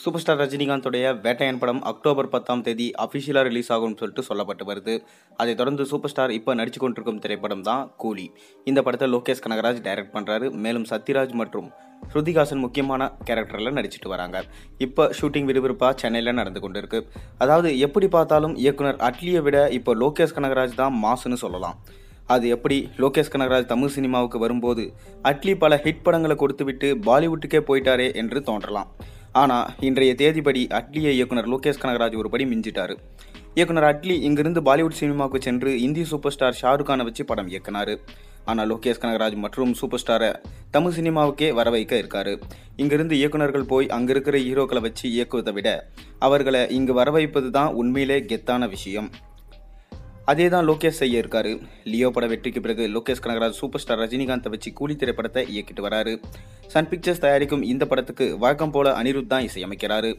Super star ரஜினிகாந்தோடைய Vettaiyan படம் October 10ஆம் தேதி அஃபிஷியலாக ரிலீஸ் ஆகும்னு சொல்லிட்டு சொல்லப்பட்டு வருது. அதைத் தொடர்ந்து சூப்பர் ஸ்டார் இப்போ நடிச்சு கொண்டிருக்கும் திரைப்படம் தான் கூலி. இந்த படத்தை லோகேஷ் கனகராஜ் டைரக்ட் பண்ணுறாரு. மேலும் சத்யராஜ் மற்றும் ஸ்ருதிஹாசன் முக்கியமான கேரக்டரில் நடிச்சிட்டு வராங்க. இப்போ ஷூட்டிங் விறுவிறுப்பாக சென்னையில் நடந்து கொண்டு இருக்கு. அதாவது எப்படி பார்த்தாலும் இயக்குனர் அட்லியை விட இப்போ லோகேஷ் கனகராஜ் தான் மாசுன்னு சொல்லலாம். அது எப்படி லோகேஷ் கனகராஜ் தமிழ் சினிமாவுக்கு வரும்போது அட்லி பல ஹிட் படங்களை கொடுத்துவிட்டு பாலிவுட்டுக்கே போயிட்டாரே என்று தோன்றலாம். ஆனால் இன்றைய தேதிப்படி அட்லியை இயக்குனர் லோகேஷ் கனகராஜ் ஒருபடி மிஞ்சிட்டாரு. இயக்குனர் அட்லி இங்கிருந்து பாலிவுட் சினிமாவுக்கு சென்று இந்தி சூப்பர் ஸ்டார் ஷாருக் கானை வச்சு படம் இயக்குனாரு. ஆனால் லோகேஷ் கனகராஜ் மற்றும் சூப்பர் ஸ்டாரை தமிழ் சினிமாவுக்கே வர வைக்க இருக்காரு. இங்கிருந்து இயக்குனர்கள் போய் அங்கே இருக்கிற ஹீரோக்களை வச்சு இயக்குவதை விட அவர்களை இங்கு வர வைப்பது தான் உண்மையிலே கெத்தான விஷயம். அதே தான் லோகேஷ் செய்ய இருக்காரு. லியோ பட வெற்றிக்கு பிறகு லோகேஷ் கனகராஜ் சூப்பர் ஸ்டார் ரஜினிகாந்தை வச்சு கூலி திரைப்படத்தை இயக்கிட்டு வராரு. சன் பிக்சர்ஸ் தயாரிக்கும் இந்த படத்துக்கு வழக்கம் போல அனிருத் தான் இசையமைக்கிறாரு.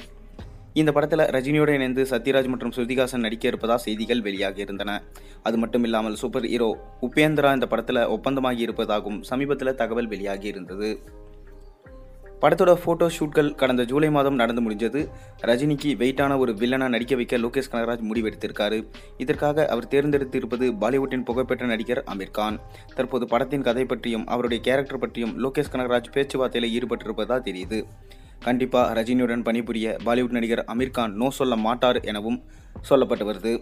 இந்த படத்தில் ரஜினியோடு இணைந்து சத்யராஜ் மற்றும் ஸ்ருதிஹாசன் நடிக்க இருப்பதா செய்திகள் வெளியாகி இருந்தன. அது மட்டும் இல்லாமல் சூப்பர் ஹீரோ உபேந்திரா இந்த படத்தில் ஒப்பந்தமாகி இருப்பதாகவும் சமீபத்தில் தகவல் வெளியாகி இருந்தது. படத்தோட ஃபோட்டோ ஷூட்கள் கடந்த ஜூலை மாதம் நடந்து முடிஞ்சது. ரஜினிக்கு வெயிட்டான ஒரு வில்லனா நடிக்க வைக்க லோகேஷ் கனகராஜ் முடிவெடுத்திருக்காரு. இதற்காக அவர் தேர்ந்தெடுத்திருப்பது பாலிவுட்டின் புகழ்பெற்ற நடிகர் அமீர் கான். தற்போது படத்தின் கதை பற்றியும் அவருடைய கேரக்டர் பற்றியும் லோகேஷ் கனகராஜ் பேச்சுவார்த்தையில் ஈடுபட்டிருப்பதா தெரியுது. கண்டிப்பாக ரஜினியுடன் பணிபுரிய பாலிவுட் நடிகர் அமீர் கான் நோ சொல்ல மாட்டார் எனவும் சொல்லப்பட்டு வருது.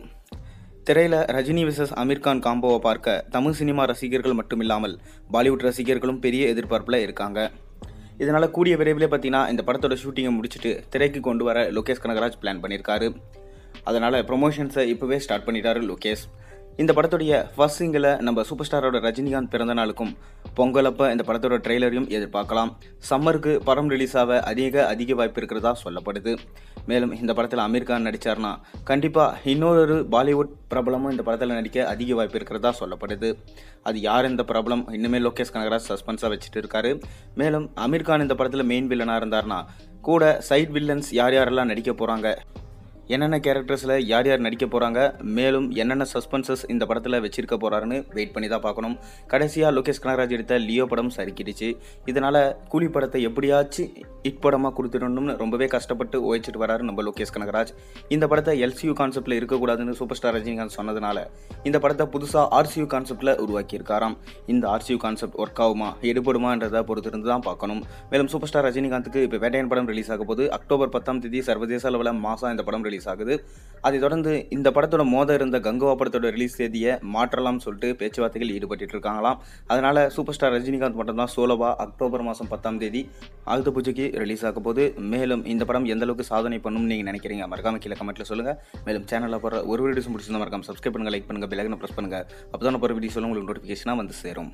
திரையில் ரஜினி விசஸ் அமீர் கான் காம்போவை பார்க்க தமிழ் சினிமா ரசிகர்கள் மட்டுமில்லாமல் பாலிவுட் ரசிகர்களும் பெரிய எதிர்பார்ப்பில் இருக்காங்க. இதனால் கூடிய விரைவில் பார்த்தீங்கன்னா இந்த படத்தோட ஷூட்டிங்கை முடிச்சுட்டு திரைக்கு கொண்டு வர லோகேஷ் கனகராஜ் பிளான் பண்ணியிருக்காரு. அதனால் ப்ரொமோஷன்ஸை இப்போவே ஸ்டார்ட் பண்ணிட்டாரு லோகேஷ். இந்த படத்துடைய ஃபர்ஸ்ட் சிங்கில் நம்ம சூப்பர் ஸ்டாரோட ரஜினிகாந்த் பிறந்த நாளுக்கும் பொங்கலப்போ இந்த படத்தோட ட்ரெய்லரையும் எதிர்பார்க்கலாம். சம்மருக்கு படம் ரிலீஸ் ஆக அதிக வாய்ப்பு இருக்கிறதா சொல்லப்படுது. மேலும் இந்த படத்தில் அமீர் கான் நடித்தார்னா கண்டிப்பாக இன்னொரு பாலிவுட் பிரபலமும் இந்த படத்தில் நடிக்க அதிக வாய்ப்பு இருக்கிறதா சொல்லப்படுது. அது யார் இந்த பிரபலம் இன்னுமே லோகேஷ் கனகராஜ் சஸ்பென்ஸாக வச்சுட்டு இருக்காரு. மேலும் அமீர் கான் இந்த படத்தில் மெயின் வில்லனாக இருந்தார்னா கூட சைட் வில்லன்ஸ் யாரெல்லாம் நடிக்க போகிறாங்க, என்னென்ன கேரக்டர்ஸில் யார் நடிக்க போகிறாங்க, மேலும் என்னென்ன சஸ்பென்சஸ் இந்த படத்தில் வச்சிருக்க போகிறாருன்னு வெயிட் பண்ணி தான் பார்க்கணும். கடைசியாக லோகேஷ் கனகராஜ் எடுத்த லியோ படம் சறுக்கிடுச்சு. இதனால் கூலி படத்தை எப்படியாச்சும் ஹிட் படமாக கொடுத்துடணும்னு ரொம்பவே கஷ்டப்பட்டு உழைச்சிட்டு வராரு நம்ம லோகேஷ் கனகராஜ். இந்த படத்தை எல்சியூ கான்செப்டில் இருக்கக்கூடாதுன்னு சூப்பர் ஸ்டார் ரஜினிகாந்த் சொன்னதுனால இந்த படத்தை புதுசாக ஆர்சியூ கான்செப்டில் உருவாக்கியிருக்காராம். இந்த ஆர்சியூ கான்செப்ட் ஒர்க் ஆகுமா எடுபடுமான்றதை பொறுத்திருந்து தான் பார்க்கணும். மேலும் சூப்பர் ஸ்டார் ரஜினிகாந்துக்கு இப்போ வேட்டையன் படம் ரிலீஸ் ஆக போது அக்டோபர் 10ஆம் தேதி சர்வதேச அளவில் மாதம் இந்த படம் ரிலீஸ் ஆகுது. அதை தொடர்ந்து இந்த படத்தோட இருந்த கங்குவா படத்தோட ரிலீஸ் தேதியை மாற்றலாம் சொல்லிட்டு பேச்சுவார்த்தைகள் ஈடுபட்டு இருக்காங்களாம். அதனால சூப்பர் ஸ்டார் ரஜினிகாந்த் மட்டும்தான் சோலோவா அக்டோபர் மாதம் 10ஆம் தேதி ஆயுத பூஜைக்கு ரிலீஸ் ஆக போது. மேலும் இந்த படம் எந்த அளவுக்கு சாதனை பண்ணும்னு நீங்க நினைக்கிறீங்க மறக்காம கீழே கமெண்ட்ல சொல்லுங்க. மேலும் சேனல்ல போற ஒரு வீடியோஸ் முடிச்சிருந்தா மறக்காம சப்ஸ்கிரைப் பண்ணுங்க, லைக் பண்ணுங்க, பெல் ஐகானை பிரஸ் பண்ணுங்க. அப்பதான் போற வீடியோஸ் உங்களுக்கு நோட்டிஃபிகேஷனா வந்து சேரும்.